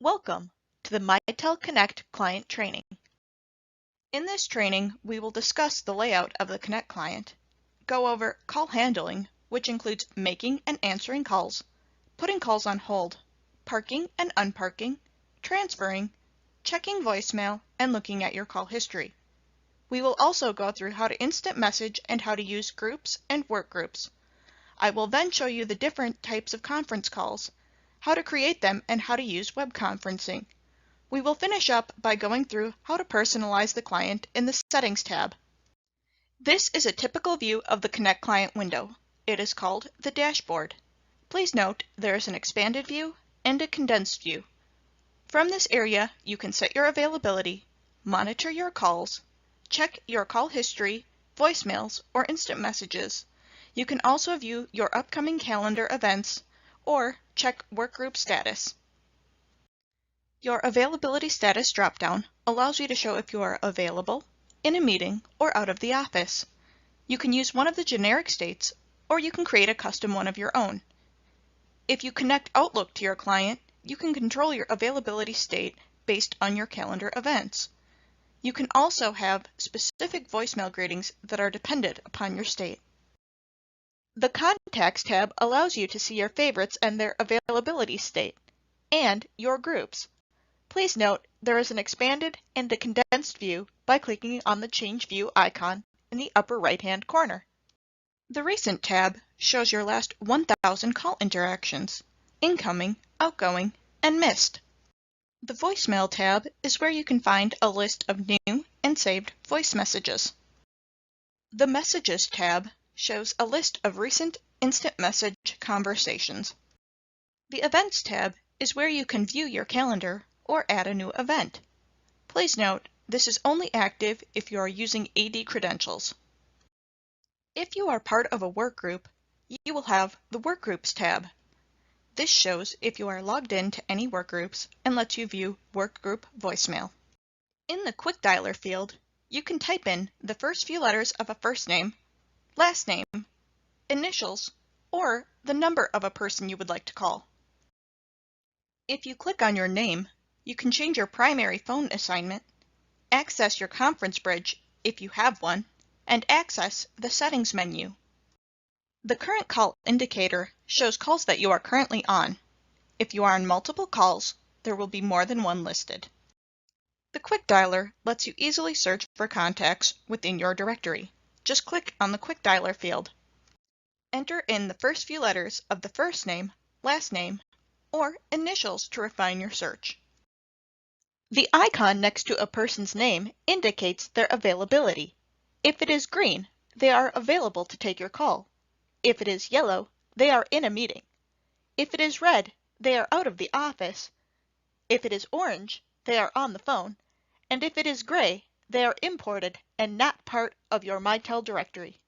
Welcome to the Mitel Connect Client training. In this training, we will discuss the layout of the Connect client, go over call handling, which includes making and answering calls, putting calls on hold, parking and unparking, transferring, checking voicemail, and looking at your call history. We will also go through how to instant message and how to use groups and work groups. I will then show you the different types of conference calls, how to create them, and how to use web conferencing. We will finish up by going through how to personalize the client in the Settings tab. This is a typical view of the Connect client window. It is called the dashboard. Please note there is an expanded view and a condensed view. From this area, you can set your availability, monitor your calls, check your call history, voicemails, or instant messages. You can also view your upcoming calendar events or check workgroup status. Your availability status dropdown allows you to show if you are available, in a meeting, or out of the office. You can use one of the generic states, or you can create a custom one of your own. If you connect Outlook to your client, you can control your availability state based on your calendar events. You can also have specific voicemail gradings that are dependent upon your state. The Contacts tab allows you to see your favorites and their availability state, and your groups. Please note there is an expanded and a condensed view by clicking on the Change View icon in the upper right-hand corner. The Recent tab shows your last 1,000 call interactions, incoming, outgoing, and missed. The Voicemail tab is where you can find a list of new and saved voice messages. The Messages tab shows a list of recent instant message conversations. The Events tab is where you can view your calendar or add a new event. Please note, this is only active if you are using AD credentials. If you are part of a workgroup, you will have the Workgroups tab. This shows if you are logged in to any workgroups and lets you view workgroup voicemail. In the Quick Dialer field, you can type in the first few letters of a first name, last name, initials, or the number of a person you would like to call. If you click on your name, you can change your primary phone assignment, access your conference bridge if you have one, and access the settings menu. The current call indicator shows calls that you are currently on. If you are on multiple calls, there will be more than one listed. The Quick Dialer lets you easily search for contacts within your directory. Just click on the Quick Dialer field. Enter in the first few letters of the first name, last name, or initials to refine your search. The icon next to a person's name indicates their availability. If it is green, they are available to take your call. If it is yellow, they are in a meeting. If it is red, they are out of the office. If it is orange, they are on the phone. And if it is gray, they are imported and not part of your Mitel directory.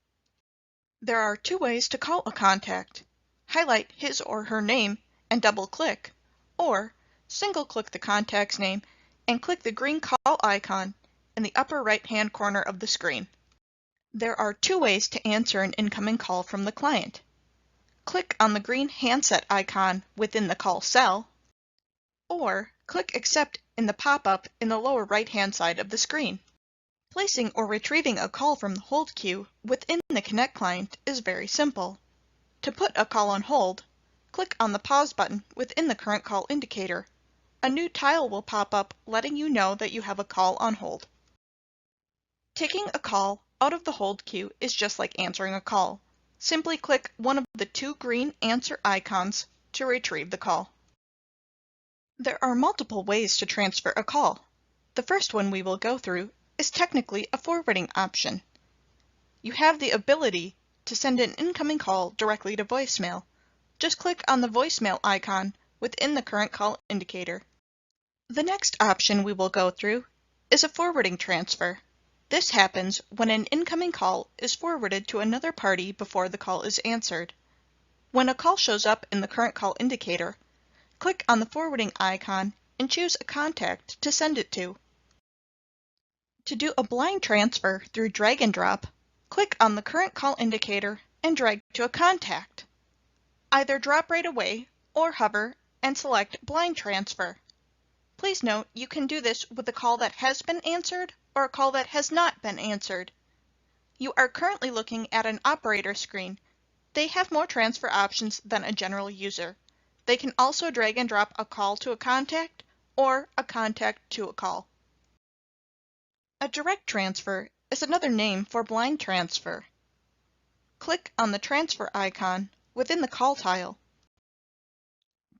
There are two ways to call a contact. Highlight his or her name and double-click, or single-click the contact's name and click the green call icon in the upper right-hand corner of the screen. There are two ways to answer an incoming call from the client. Click on the green handset icon within the call cell, or click Accept in the pop-up in the lower right-hand side of the screen. Placing or retrieving a call from the hold queue within the Connect client is very simple. To put a call on hold, click on the pause button within the current call indicator. A new tile will pop up letting you know that you have a call on hold. Taking a call out of the hold queue is just like answering a call. Simply click one of the two green answer icons to retrieve the call. There are multiple ways to transfer a call. The first one we will go through is technically a forwarding option. You have the ability to send an incoming call directly to voicemail. Just click on the voicemail icon within the current call indicator. The next option we will go through is a forwarding transfer. This happens when an incoming call is forwarded to another party before the call is answered. When a call shows up in the current call indicator, click on the forwarding icon and choose a contact to send it to. To do a blind transfer through drag and drop, click on the current call indicator and drag to a contact. Either drop right away or hover and select Blind Transfer. Please note you can do this with a call that has been answered or a call that has not been answered. You are currently looking at an operator screen. They have more transfer options than a general user. They can also drag and drop a call to a contact or a contact to a call. A direct transfer is another name for blind transfer. Click on the transfer icon within the call tile.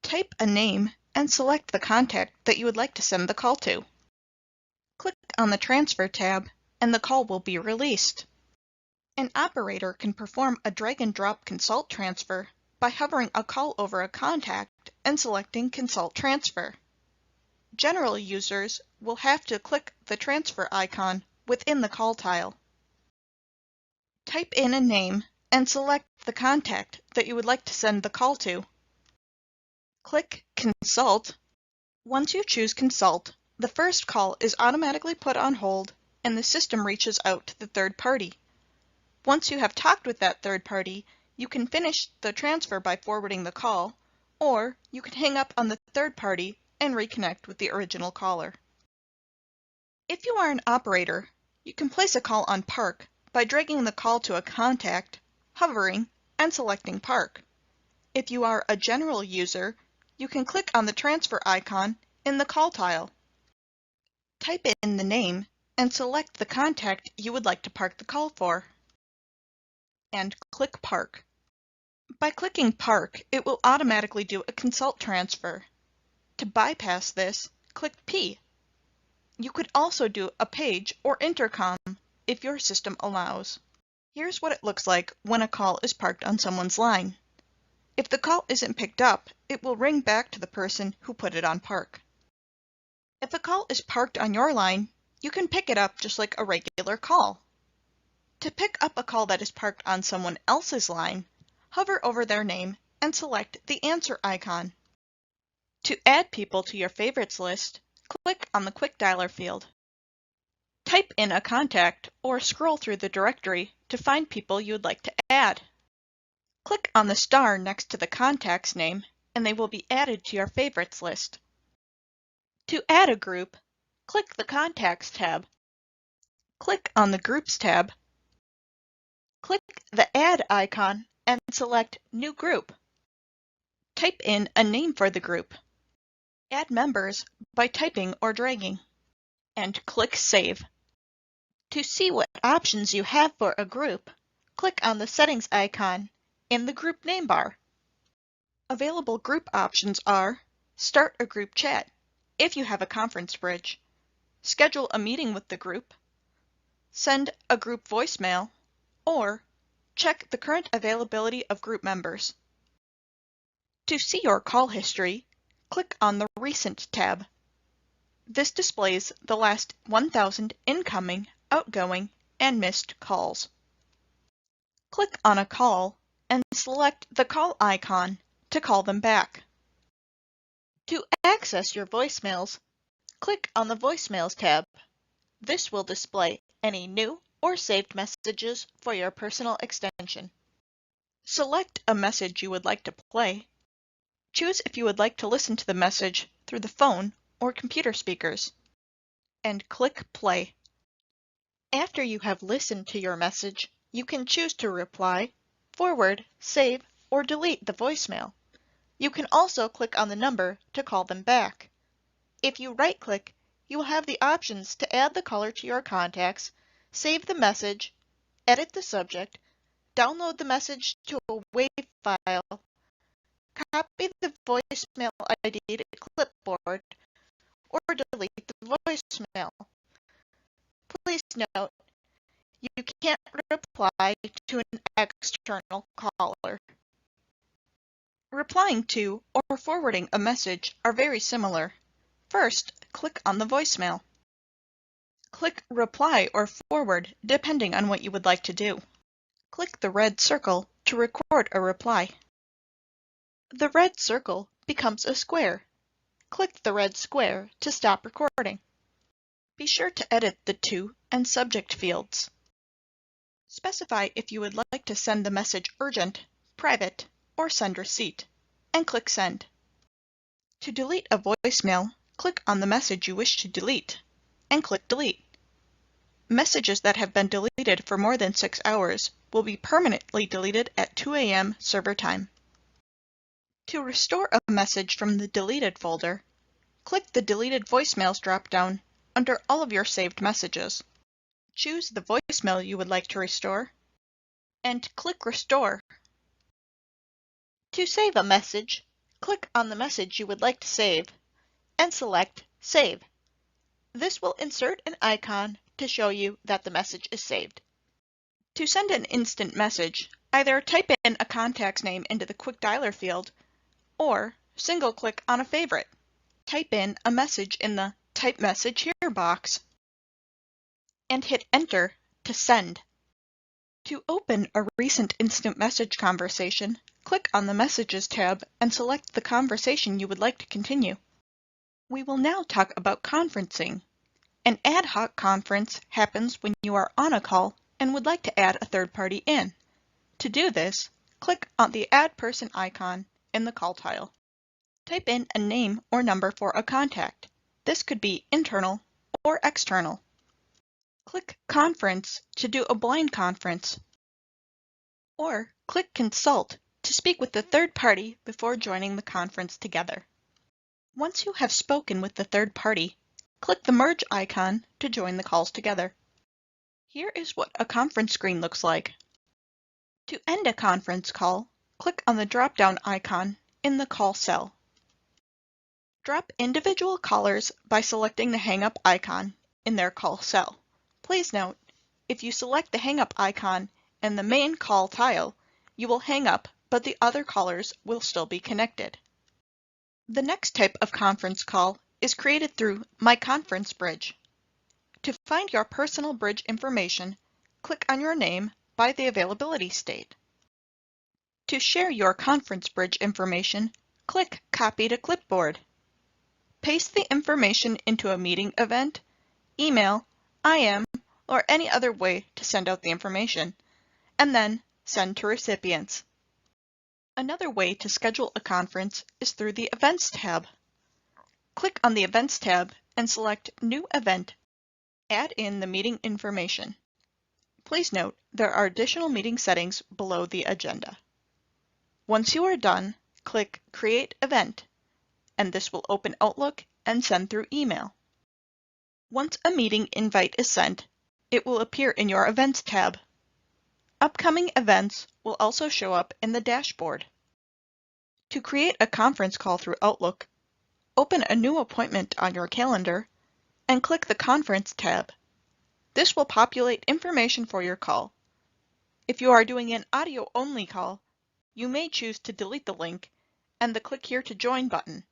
Type a name and select the contact that you would like to send the call to. Click on the Transfer tab and the call will be released. An operator can perform a drag-and-drop consult transfer by hovering a call over a contact and selecting Consult Transfer. General users will have to click the transfer icon within the call tile. Type in a name and select the contact that you would like to send the call to. Click Consult. Once you choose Consult, the first call is automatically put on hold and the system reaches out to the third party. Once you have talked with that third party, you can finish the transfer by forwarding the call, or you can hang up on the third party and reconnect with the original caller. If you are an operator, you can place a call on park by dragging the call to a contact, hovering, and selecting park. If you are a general user, you can click on the transfer icon in the call tile. Type in the name and select the contact you would like to park the call for. And click Park. By clicking Park, it will automatically do a consult transfer. To bypass this, click P. You could also do a page or intercom if your system allows. Here's what it looks like when a call is parked on someone's line. If the call isn't picked up, it will ring back to the person who put it on park. If a call is parked on your line, you can pick it up just like a regular call. To pick up a call that is parked on someone else's line, hover over their name and select the answer icon. To add people to your favorites list, click on the Quick Dialer field. Type in a contact or scroll through the directory to find people you would like to add. Click on the star next to the contact's name and they will be added to your favorites list. To add a group, click the Contacts tab. Click on the Groups tab. Click the Add icon and select New Group. Type in a name for the group. Add members by typing or dragging. And click Save. To see what options you have for a group, click on the Settings icon in the Group name bar. Available group options are Start a group chat if you have a conference bridge, schedule a meeting with the group, send a group voicemail, or check the current availability of group members. To see your call history, click on the Recent tab. This displays the last 1,000 incoming, outgoing, and missed calls. Click on a call and select the call icon to call them back. To access your voicemails, click on the Voicemails tab. This will display any new or saved messages for your personal extension. Select a message you would like to play. Choose if you would like to listen to the message through the phone or computer speakers, and click Play. After you have listened to your message, you can choose to reply, forward, save, or delete the voicemail. You can also click on the number to call them back. If you right-click, you will have the options to add the caller to your contacts, save the message, edit the subject, download the message to a WAV file, copy the voicemail ID to clipboard, or delete the voicemail. Please note, you can't reply to an external caller. Replying to or forwarding a message are very similar. First, click on the voicemail. Click Reply or Forward depending on what you would like to do. Click the red circle to record a reply. The red circle becomes a square. Click the red square to stop recording. Be sure to edit the To and Subject fields. Specify if you would like to send the message urgent, private, or send receipt, and click Send. To delete a voicemail, click on the message you wish to delete and click Delete. Messages that have been deleted for more than 6 hours will be permanently deleted at 2 a.m. server time. To restore a message from the deleted folder, click the Deleted Voicemails drop-down under all of your saved messages. Choose the voicemail you would like to restore and click Restore. To save a message, click on the message you would like to save and select Save. This will insert an icon to show you that the message is saved. To send an instant message, either type in a contact's name into the Quick Dialer field or single-click on a favorite. Type in a message in the Type Message Here box and hit Enter to send. To open a recent instant message conversation, click on the Messages tab and select the conversation you would like to continue. We will now talk about conferencing. An ad hoc conference happens when you are on a call and would like to add a third party in. To do this, click on the Add Person icon in the call tile. Type in a name or number for a contact. This could be internal or external. Click Conference to do a blind conference, or click Consult to speak with the third party before joining the conference together. Once you have spoken with the third party, click the Merge icon to join the calls together. Here is what a conference screen looks like. To end a conference call, click on the drop-down icon in the call cell. Drop individual callers by selecting the Hang Up icon in their call cell. Please note, if you select the Hang Up icon in the main call tile, you will hang up, but the other callers will still be connected. The next type of conference call is created through My Conference Bridge. To find your personal bridge information, click on your name by the availability state. To share your conference bridge information, click Copy to Clipboard. Paste the information into a meeting event, email, IM, or any other way to send out the information, and then send to recipients. Another way to schedule a conference is through the Events tab. Click on the Events tab and select New Event. Add in the meeting information. Please note there are additional meeting settings below the agenda. Once you are done, click Create Event, and this will open Outlook and send through email. Once a meeting invite is sent, it will appear in your Events tab. Upcoming events will also show up in the dashboard. To create a conference call through Outlook, open a new appointment on your calendar and click the Conference tab. This will populate information for your call. If you are doing an audio-only call, you may choose to delete the link and the Click Here to Join button.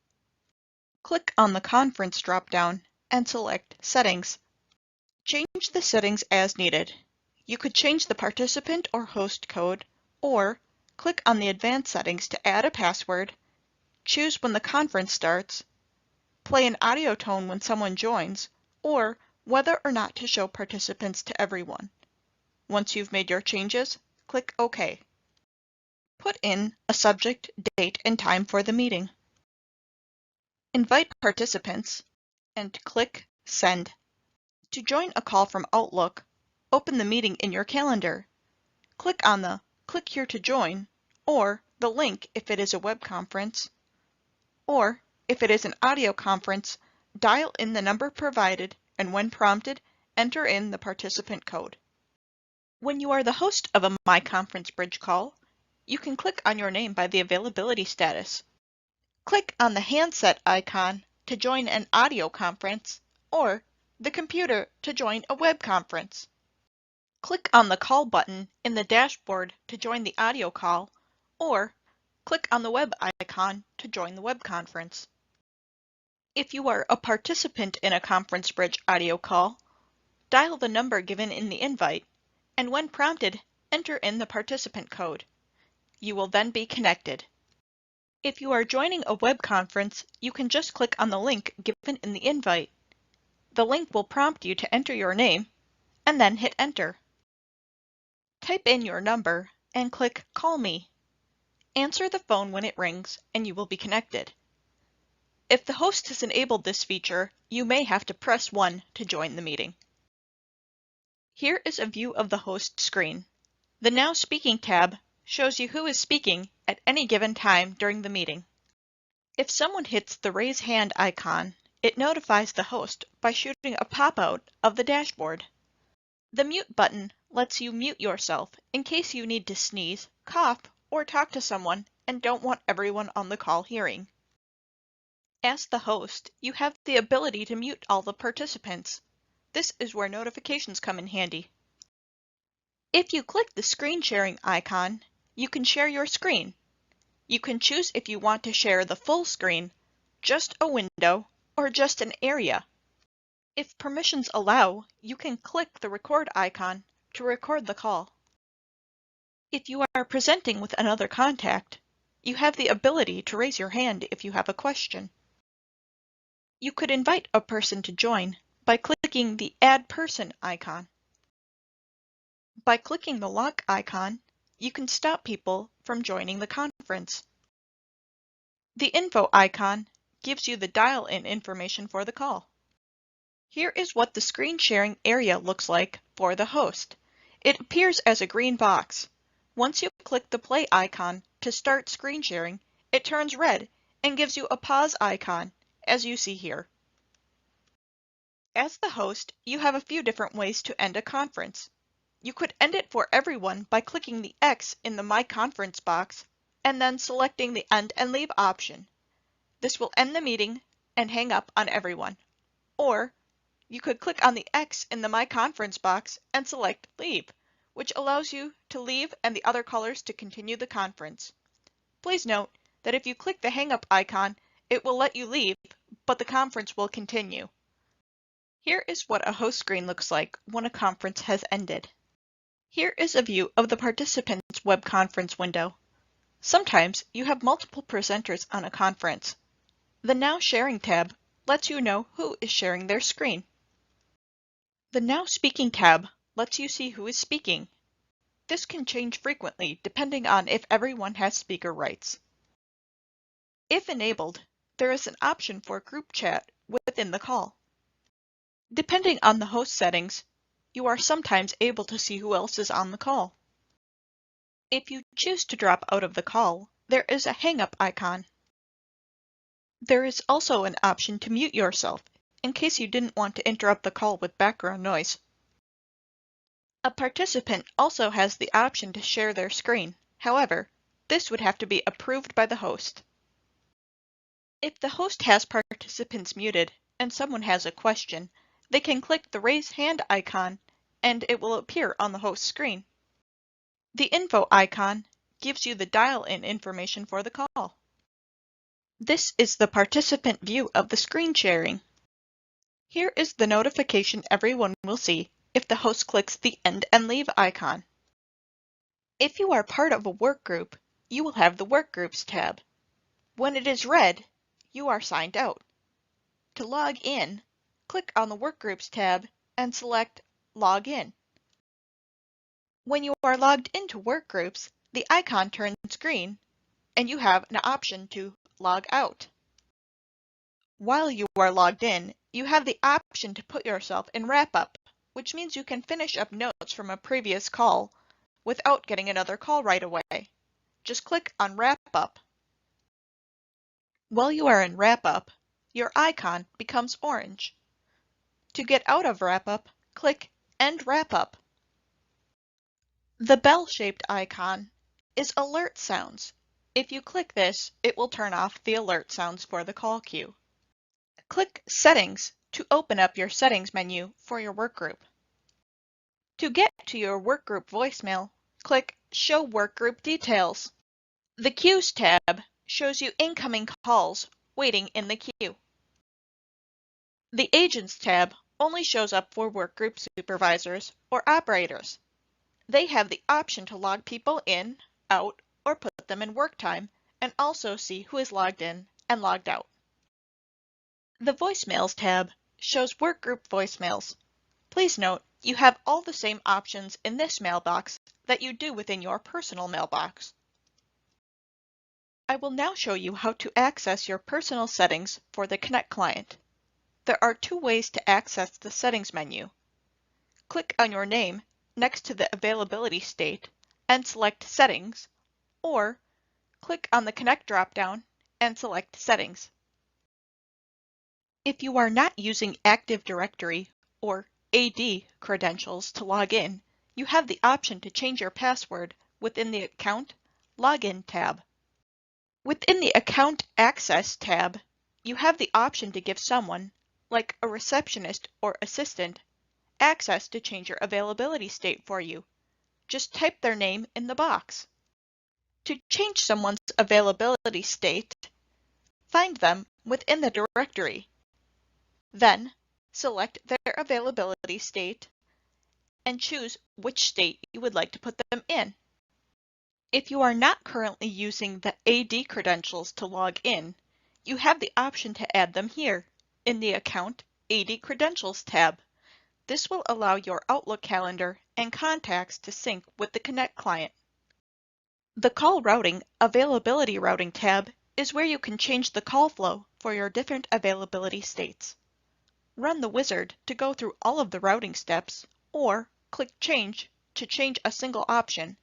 Click on the Conference drop-down and select Settings. Change the settings as needed. You could change the participant or host code, or click on the Advanced settings to add a password, choose when the conference starts, play an audio tone when someone joins, or whether or not to show participants to everyone. Once you've made your changes, click OK. Put in a subject, date, and time for the meeting. Invite participants and click Send. To join a call from Outlook, open the meeting in your calendar. Click on the Click Here to Join, or the link if it is a web conference, or if it is an audio conference, dial in the number provided and when prompted, enter in the participant code. When you are the host of a My Conference Bridge call, you can click on your name by the availability status. Click on the handset icon to join an audio conference, or the computer to join a web conference. Click on the Call button in the dashboard to join the audio call, or click on the web icon to join the web conference. If you are a participant in a Conference Bridge audio call, dial the number given in the invite, and when prompted, enter in the participant code. You will then be connected. If you are joining a web conference, you can just click on the link given in the invite. The link will prompt you to enter your name, and then hit Enter. Type in your number and click Call Me. Answer the phone when it rings and you will be connected. If the host has enabled this feature, you may have to press 1 to join the meeting. Here is a view of the host screen. The Now Speaking tab shows you who is speaking at any given time during the meeting. If someone hits the raise hand icon, it notifies the host by shooting a pop-out of the dashboard. The mute button lets you mute yourself in case you need to sneeze, cough, or talk to someone and don't want everyone on the call hearing. As the host, you have the ability to mute all the participants. This is where notifications come in handy. If you click the screen sharing icon, you can share your screen. You can choose if you want to share the full screen, just a window, or just an area. If permissions allow, you can click the record icon to record the call. If you are presenting with another contact, you have the ability to raise your hand if you have a question. You could invite a person to join by clicking the Add Person icon. By clicking the lock icon, you can stop people from joining the conference. The Info icon gives you the dial-in information for the call. Here is what the screen sharing area looks like for the host. It appears as a green box. Once you click the play icon to start screen sharing, it turns red and gives you a pause icon, as you see here. As the host, you have a few different ways to end a conference. You could end it for everyone by clicking the X in the My Conference box and then selecting the End and Leave option. This will end the meeting and hang up on everyone. Or you could click on the X in the My Conference box and select Leave, which allows you to leave and the other callers to continue the conference. Please note that if you click the Hang Up icon, it will let you leave, but the conference will continue. Here is what a host screen looks like when a conference has ended. Here is a view of the participant's web conference window. Sometimes you have multiple presenters on a conference. The Now Sharing tab lets you know who is sharing their screen. The Now Speaking tab lets you see who is speaking. This can change frequently depending on if everyone has speaker rights. If enabled, there is an option for group chat within the call. Depending on the host settings, you are sometimes able to see who else is on the call. If you choose to drop out of the call, there is a hang up icon. There is also an option to mute yourself in case you didn't want to interrupt the call with background noise. A participant also has the option to share their screen. However, this would have to be approved by the host. If the host has participants muted and someone has a question, they can click the raise hand icon and it will appear on the host screen. The info icon gives you the dial-in information for the call. This is the participant view of the screen sharing. Here is the notification everyone will see if the host clicks the End and Leave icon. If you are part of a work group, you will have the Work Groups tab. When it is red, you are signed out. To log in, click on the Work Groups tab and select Log In. When you are logged into work groups, the icon turns green and you have an option to log out. While you are logged in, you have the option to put yourself in wrap-up, which means you can finish up notes from a previous call without getting another call right away. Just click on Wrap Up. While you are in Wrap Up, your icon becomes orange. To get out of Wrap Up, click End Wrap Up. The bell-shaped icon is Alert Sounds. If you click this, it will turn off the alert sounds for the call queue. Click Settings to open up your settings menu for your workgroup. To get to your workgroup voicemail, click Show Workgroup Details. The Queues tab shows you incoming calls waiting in the queue. The Agents tab only shows up for workgroup supervisors or operators. They have the option to log people in, out, or put them in work time, and also see who is logged in and logged out. The Voicemails tab shows workgroup voicemails. Please note, you have all the same options in this mailbox that you do within your personal mailbox. I will now show you how to access your personal settings for the Connect client. There are two ways to access the settings menu. Click on your name next to the availability state and select Settings, or click on the Connect dropdown and select Settings. If you are not using Active Directory or AD credentials to log in, you have the option to change your password within the Account Login tab. Within the Account Access tab, you have the option to give someone, like a receptionist or assistant, access to change your availability state for you. Just type their name in the box. To change someone's availability state, find them within the directory. Then, select their availability state and choose which state you would like to put them in. If you are not currently using the AD credentials to log in, you have the option to add them here in the Account AD Credentials tab. This will allow your Outlook calendar and contacts to sync with the Connect client. The Call Routing Availability Routing tab is where you can change the call flow for your different availability states. Run the wizard to go through all of the routing steps, or click Change to change a single option.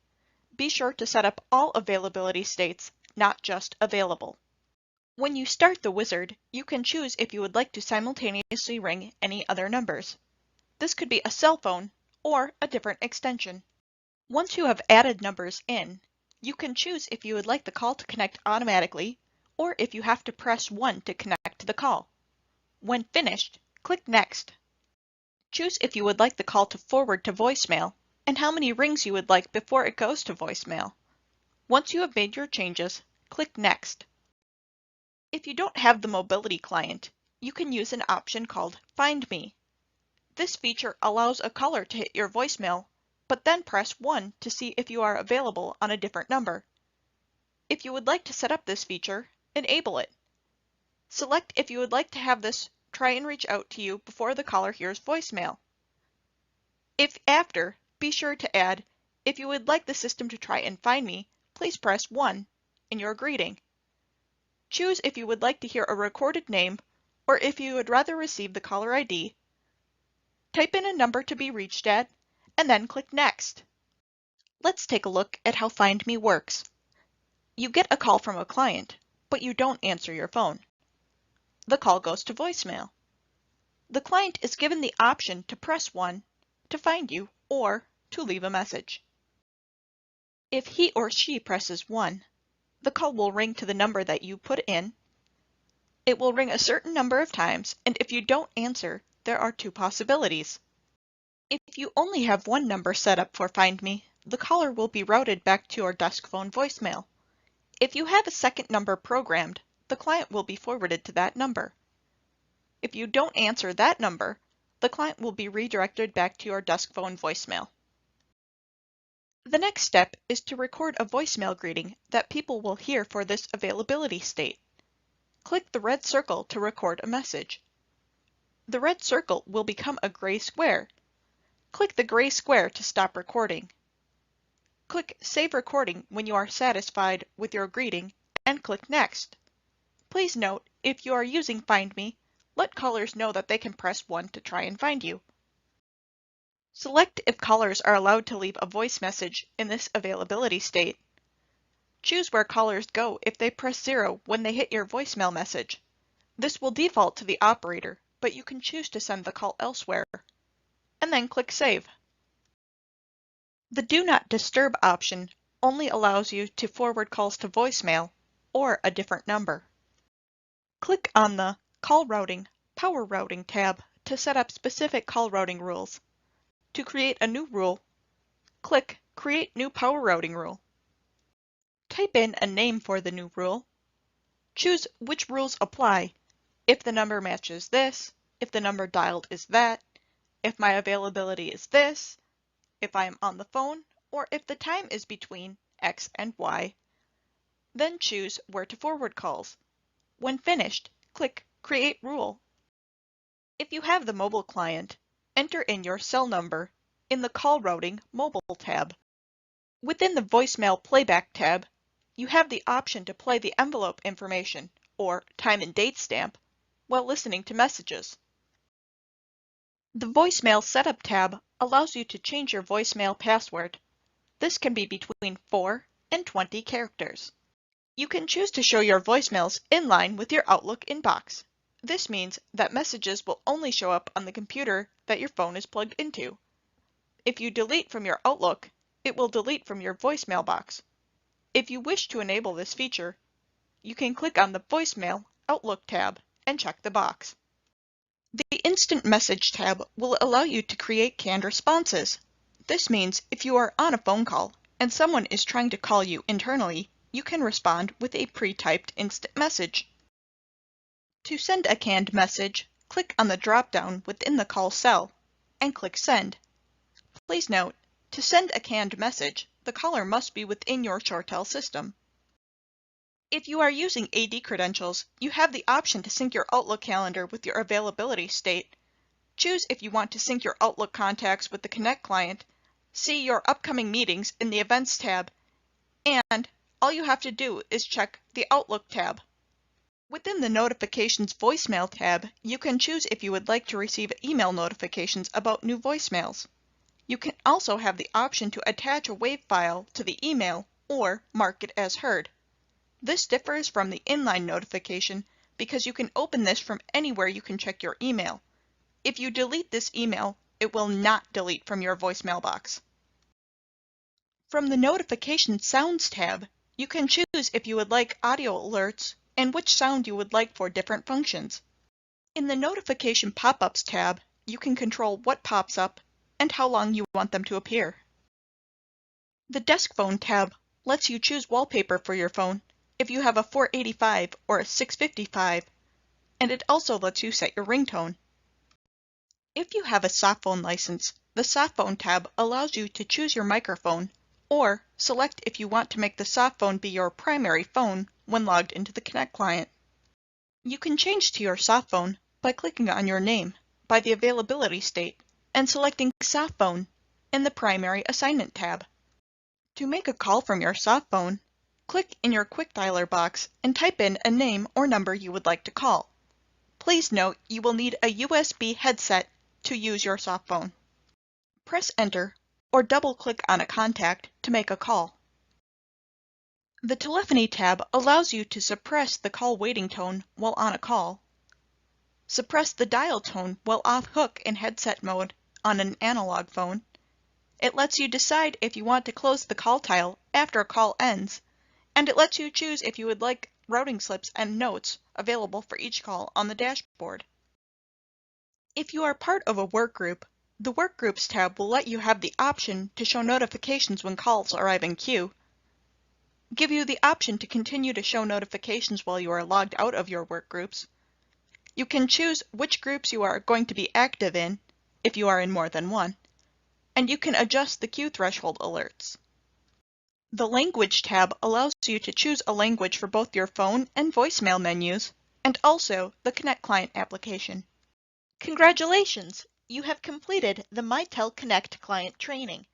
Be sure to set up all availability states, not just available. When you start the wizard, you can choose if you would like to simultaneously ring any other numbers. This could be a cell phone or a different extension. Once you have added numbers in, you can choose if you would like the call to connect automatically or if you have to press 1 to connect to the call. When finished, click Next. Choose if you would like the call to forward to voicemail and how many rings you would like before it goes to voicemail. Once you have made your changes, click Next. If you don't have the mobility client, you can use an option called Find Me. This feature allows a caller to hit your voicemail, but then press 1 to see if you are available on a different number. If you would like to set up this feature, enable it. Select if you would like to have this try and reach out to you before the caller hears voicemail. If after, be sure to add, if you would like the system to try and find me, please press 1 in your greeting. Choose if you would like to hear a recorded name or if you would rather receive the caller ID. Type in a number to be reached at, and then click Next. Let's take a look at how Find Me works. You get a call from a client, but you don't answer your phone. The call goes to voicemail. The client is given the option to press 1 to find you or to leave a message. If he or she presses 1, the call will ring to the number that you put in. It will ring a certain number of times, and if you don't answer, there are two possibilities. If you only have one number set up for Find Me, the caller will be routed back to your desk phone voicemail. If you have a second number programmed, the client will be forwarded to that number. If you don't answer that number, the client will be redirected back to your desk phone voicemail. The next step is to record a voicemail greeting that people will hear for this availability state. Click the red circle to record a message. The red circle will become a gray square. Click the gray square to stop recording. Click Save Recording when you are satisfied with your greeting and click Next. Please note, if you are using Find Me, let callers know that they can press 1 to try and find you. Select if callers are allowed to leave a voice message in this availability state. Choose where callers go if they press 0 when they hit your voicemail message. This will default to the operator, but you can choose to send the call elsewhere. And then click Save. The Do Not Disturb option only allows you to forward calls to voicemail or a different number. Click on the Call Routing, Power Routing tab to set up specific call routing rules. To create a new rule, click Create New Power Routing Rule. Type in a name for the new rule. Choose which rules apply, if the number matches this, if the number dialed is that, if my availability is this, if I am on the phone, or if the time is between X and Y. Then choose where to forward calls. When finished, click Create Rule. If you have the mobile client, enter in your cell number in the Call Routing Mobile tab. Within the Voicemail Playback tab, you have the option to play the envelope information, or time and date stamp, while listening to messages. The Voicemail Setup tab allows you to change your voicemail password. This can be between 4 and 20 characters. You can choose to show your voicemails in line with your Outlook inbox. This means that messages will only show up on the computer that your phone is plugged into. If you delete from your Outlook, it will delete from your voicemail box. If you wish to enable this feature, you can click on the Voicemail Outlook tab and check the box. The Instant Message tab will allow you to create canned responses. This means if you are on a phone call and someone is trying to call you internally, you can respond with a pre-typed instant message. To send a canned message, click on the drop-down within the call cell and click Send. Please note, to send a canned message, the caller must be within your ShoreTel system. If you are using AD credentials, you have the option to sync your Outlook calendar with your availability state. Choose if you want to sync your Outlook contacts with the Connect client, see your upcoming meetings in the Events tab, and all you have to do is check the Outlook tab. Within the Notifications Voicemail tab, you can choose if you would like to receive email notifications about new voicemails. You can also have the option to attach a WAV file to the email or mark it as heard. This differs from the inline notification because you can open this from anywhere you can check your email. If you delete this email, it will not delete from your voicemail box. From the Notification Sounds tab, you can choose if you would like audio alerts and which sound you would like for different functions. In the Notification Pop-ups tab, you can control what pops up and how long you want them to appear. The Desk Phone tab lets you choose wallpaper for your phone if you have a 485 or a 655, and it also lets you set your ringtone. If you have a Softphone license, the Softphone tab allows you to choose your microphone or select if you want to make the Softphone be your primary phone when logged into the Connect client. You can change to your Softphone by clicking on your name by the Availability state and selecting Softphone in the Primary Assignment tab. To make a call from your Softphone, click in your Quick Dialer box and type in a name or number you would like to call. Please note you will need a USB headset to use your Softphone. Press Enter or double-click on a contact to make a call. The Telephony tab allows you to suppress the call waiting tone while on a call, suppress the dial tone while off-hook in headset mode on an analog phone. It lets you decide if you want to close the call tile after a call ends, and it lets you choose if you would like routing slips and notes available for each call on the dashboard. If you are part of a workgroup, the Workgroups tab will let you have the option to show notifications when calls arrive in queue, give you the option to continue to show notifications while you are logged out of your workgroups. You can choose which groups you are going to be active in, if you are in more than one, and you can adjust the queue threshold alerts. The Language tab allows you to choose a language for both your phone and voicemail menus, and also the Connect client application. Congratulations! You have completed the Mitel Connect Client training.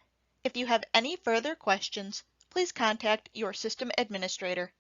If you have any further questions, please contact your system administrator.